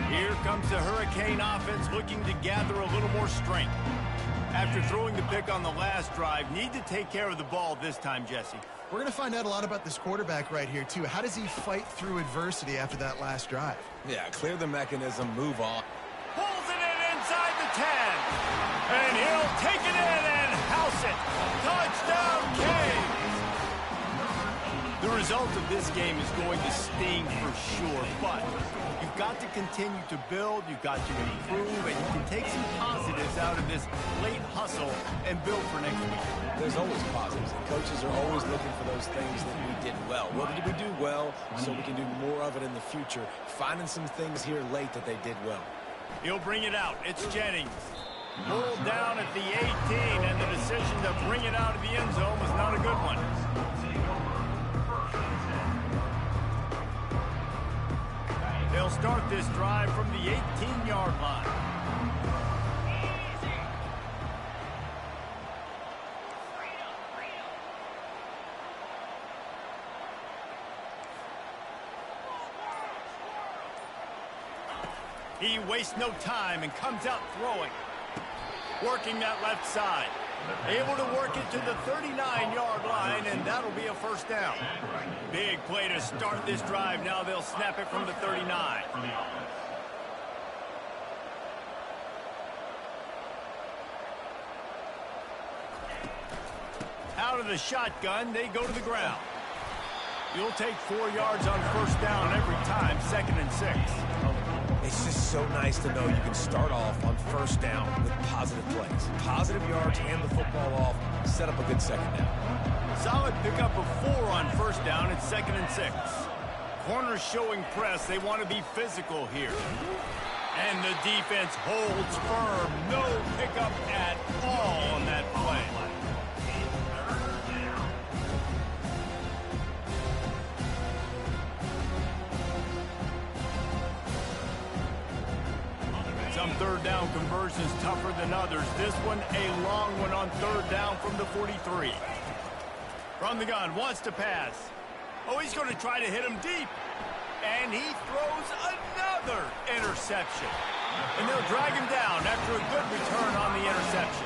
Here comes the Hurricane offense looking to gather a little more strength. After throwing the pick on the last drive, need to take care of the ball this time, Jesse. We're going to find out a lot about this quarterback right here, too. How does he fight through adversity after that last drive? Yeah, clear the mechanism, move on. Pulls it in inside the 10. And he'll take it in and house it. Touchdown, Canes! The result of this game is going to sting for sure, but you've got to continue to build, you've got to improve, and you can take some positives out of this late hustle and build for next week. There's always positives, and coaches are always looking for those things that we did well. What did we do well so we can do more of it in the future? Finding some things here late that they did well. He'll bring it out. It's Jennings. Pulled down at the 18, and the decision to bring it out of the end zone was not a good one. They'll start this drive from the 18-yard line. He wastes no time and comes out throwing. Working that left side. Able to work it to the 39-yard line, and that'll be a first down. Big play to start this drive. Now they'll snap it from the 39. Out of the shotgun, they go to the ground. You'll take 4 yards on first down every time, 2nd and 6. It's just so nice to know you can start off on first down with positive plays. Positive yards, hand the football off, set up a good second down. Solid pickup of 4 on first down. It's 2nd and 6. Corners showing press. They want to be physical here. And the defense holds firm. No pickup at all on that play. Some third down conversions tougher than others. This one a long one on third down from the 43. From the gun, wants to pass. Oh, he's going to try to hit him deep. And he throws another interception. And they'll drag him down after a good return on the interception.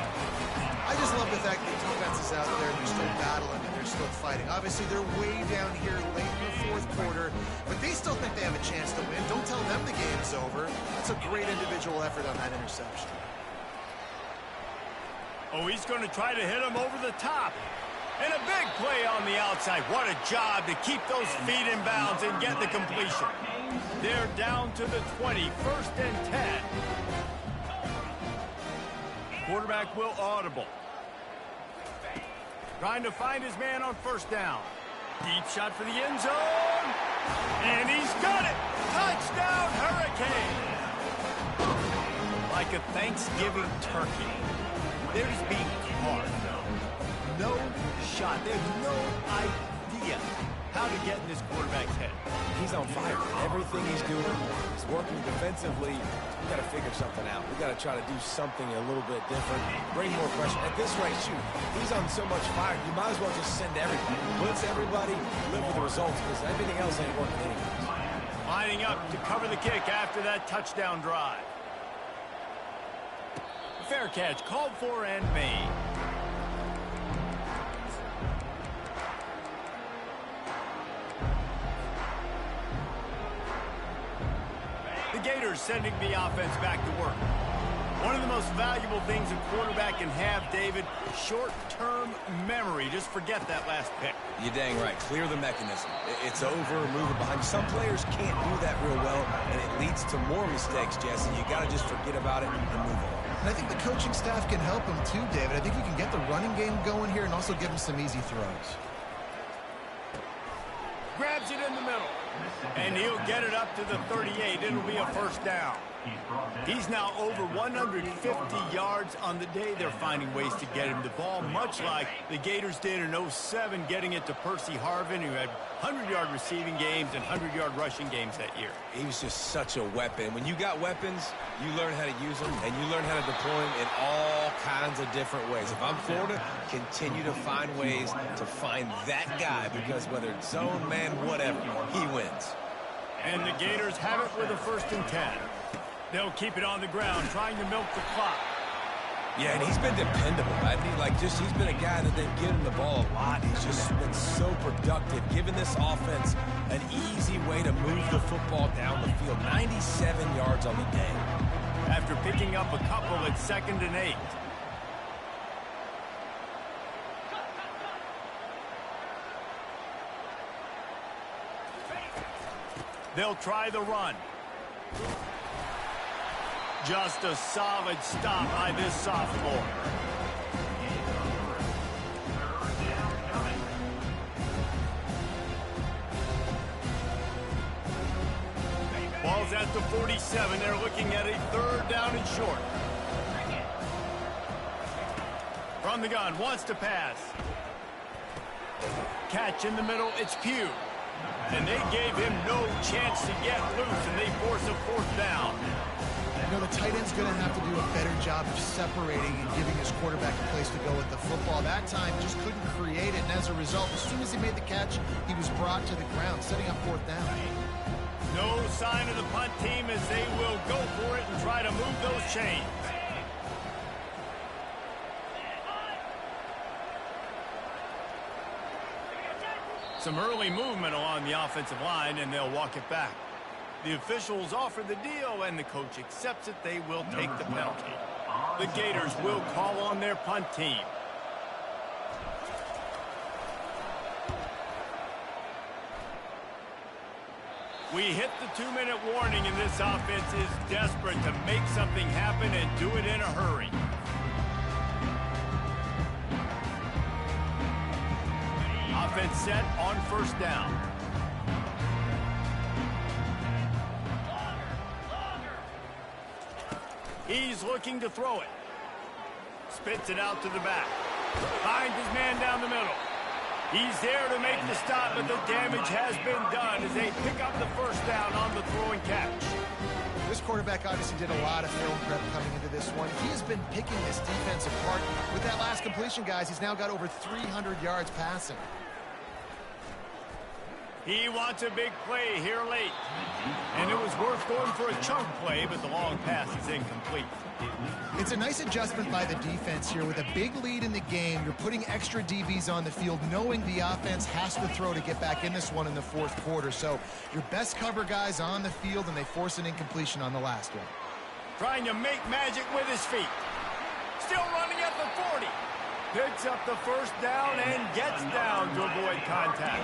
I just love the fact that the defense is out there and they're still battling and they're still fighting. Obviously, they're way down here late in the fourth quarter, but they still think they have a chance to win. Don't tell them the game's over. That's a great individual effort on that interception. Oh, he's going to try to hit him over the top. And a big play on the outside. What a job to keep those feet in bounds and get the completion. They're down to the 20, 1st and 10. Quarterback will audible. Trying to find his man on first down. Deep shot for the end zone. And he's got it. Touchdown, Hurricane. Like a Thanksgiving turkey. They're just being caught. No shot. They have no idea how to get in this quarterback's head. He's on fire. Everything he's doing is working defensively. We got to figure something out. We got to try to do something a little bit different. Bring more pressure. At this rate, shoot, he's on so much fire. You might as well just send everybody. Blitz everybody, live with the results, because everything else ain't working anyways. Lining up to cover the kick after that touchdown drive. Fair catch called for and made. The Gators sending the offense back to work. One of the most valuable things a quarterback can have, David, short-term memory. Just forget that last pick. You're dang right. Clear the mechanism. It's over, move it behind. Some players can't do that real well, and it leads to more mistakes, Jesse. You got to just forget about it and move on. And I think the coaching staff can help him too, David. I think you can get the running game going here and also give him some easy throws. Grabs it in the middle, and he'll get it up to the 38. It'll be a first down. He's now over 150 yards on the day. They're finding ways to get him the ball, much like the Gators did in 07, getting it to Percy Harvin, who had 100-yard receiving games and 100-yard rushing games that year. He was just such a weapon. When you got weapons, you learn how to use them, and you learn how to deploy them in all kinds of different ways. If I'm Florida, continue to find ways to find that guy, because whether it's zone, man, whatever, he wins. And the Gators have it with a 1st and 10. They'll keep it on the ground, trying to milk the clock. Yeah, and he's been dependable. I mean, he's been a guy that they've given the ball a lot. He's just been so productive, giving this offense an easy way to move the football down the field. 97 yards on the day. After picking up a couple at 2nd and 8. They'll try the run. Just a solid stop by this sophomore. Ball's at the 47. They're looking at a 3rd down and short. From the gun, wants to pass. Catch in the middle, it's Pugh. And they gave him no chance to get loose, and they force a 4th down. You know, the tight end's going to have to do a better job of separating and giving his quarterback a place to go with the football. That time, just couldn't create it, and as a result, as soon as he made the catch, he was brought to the ground, setting up 4th down. No sign of the punt team as they will go for it and try to move those chains. Some early movement along the offensive line, and they'll walk it back. The officials offer the deal, and the coach accepts it. They will take the penalty. The Gators will call on their punt team. We hit the 2-minute warning, and this offense is desperate to make something happen and do it in a hurry. Offense set on 1st down. He's looking to throw it. Spits it out to the back. Finds his man down the middle. He's there to make the stop, but the damage has been done as they pick up the 1st down on the throw and catch. This quarterback obviously did a lot of film prep coming into this one. He has been picking this defense apart. With that last completion, guys, he's now got over 300 yards passing. He wants a big play here late. And it was worth going for a chunk play, but the long pass is incomplete. It's a nice adjustment by the defense here. With a big lead in the game, you're putting extra DBs on the field, knowing the offense has to throw to get back in this one in the 4th quarter. So your best cover guys on the field, and they force an incompletion on the last one. Trying to make magic with his feet. Still running at the 40. Picks up the 1st down and gets down to avoid contact.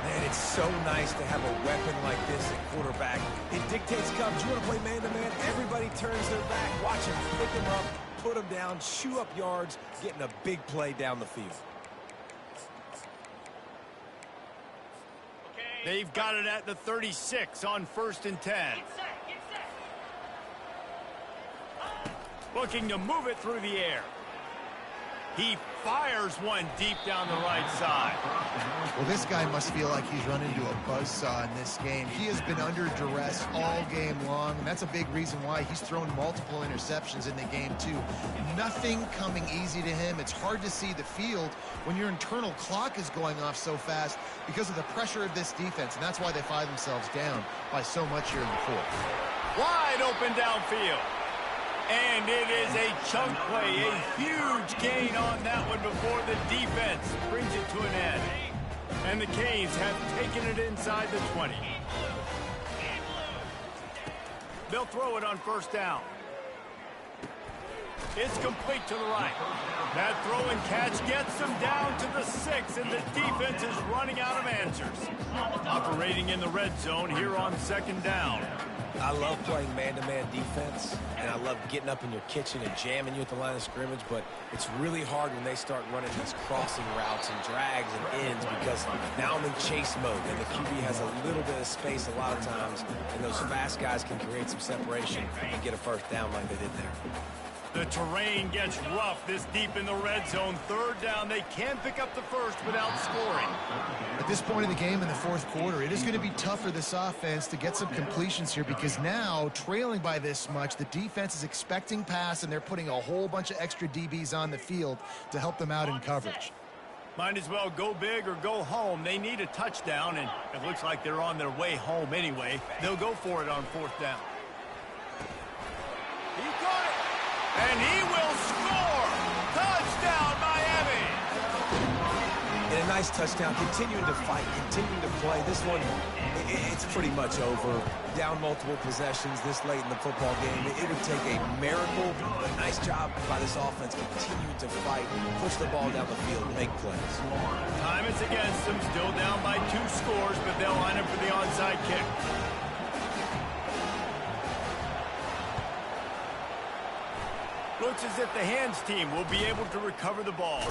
Man, it's so nice to have a weapon like this at quarterback. It dictates coverage. You want to play man-to-man? Everybody turns their back. Watch him pick him up, put him down, chew up yards, getting a big play down the field. They've got it at the 36 on 1st and 10. Looking to move it through the air. He fires one deep down the right side. Well, this guy must feel like he's run into a buzzsaw in this game. He has been under duress all game long, and that's a big reason why he's thrown multiple interceptions in the game, too. Nothing coming easy to him. It's hard to see the field when your internal clock is going off so fast because of the pressure of this defense, and that's why they find themselves down by so much here in the 4th. Wide open downfield. And it is a chunk play, a huge gain on that one before the defense brings it to an end. And the Canes have taken it inside the 20. They'll throw it on 1st down. It's complete to the right. That throw and catch gets them down to the 6, and the defense is running out of answers. Operating in the red zone here on 2nd down. I love playing man-to-man defense, and I love getting up in your kitchen and jamming you at the line of scrimmage, but it's really hard when they start running these crossing routes and drags and ends because now I'm in chase mode, and the QB has a little bit of space a lot of times, and those fast guys can create some separation and get a first down like they did there. The terrain gets rough this deep in the red zone. 3rd down, they can pick up the first without scoring. At this point in the game in the 4th quarter, it is going to be tough for this offense to get some completions here because now, trailing by this much, the defense is expecting pass, and they're putting a whole bunch of extra DBs on the field to help them out in coverage. Might as well go big or go home. They need a touchdown, and it looks like they're on their way home anyway. They'll go for it on 4th down. He got it! And he will score! Touchdown, Miami! And a nice touchdown, continuing to fight, continuing to play. This one, it's pretty much over. Down multiple possessions this late in the football game. It would take a miracle. Nice job by this offense, continuing to fight, push the ball down the field, make plays. Time is against them, still down by 2 scores, but they'll line up for the onside kick. Looks as if the hands team will be able to recover the ball.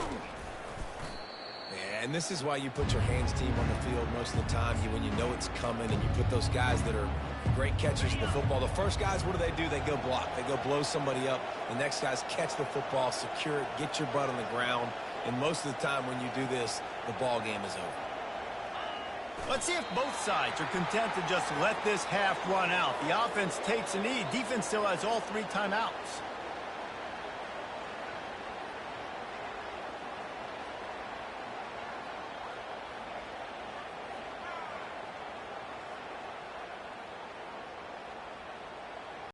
Yeah, and this is why you put your hands team on the field most of the time when you know it's coming, and you put those guys that are great catchers of the football. The first guys, what do? They go block. They go blow somebody up. The next guys catch the football, secure it, get your butt on the ground. And most of the time when you do this, the ball game is over. Let's see if both sides are content to just let this half run out. The offense takes a knee. Defense still has all 3 timeouts.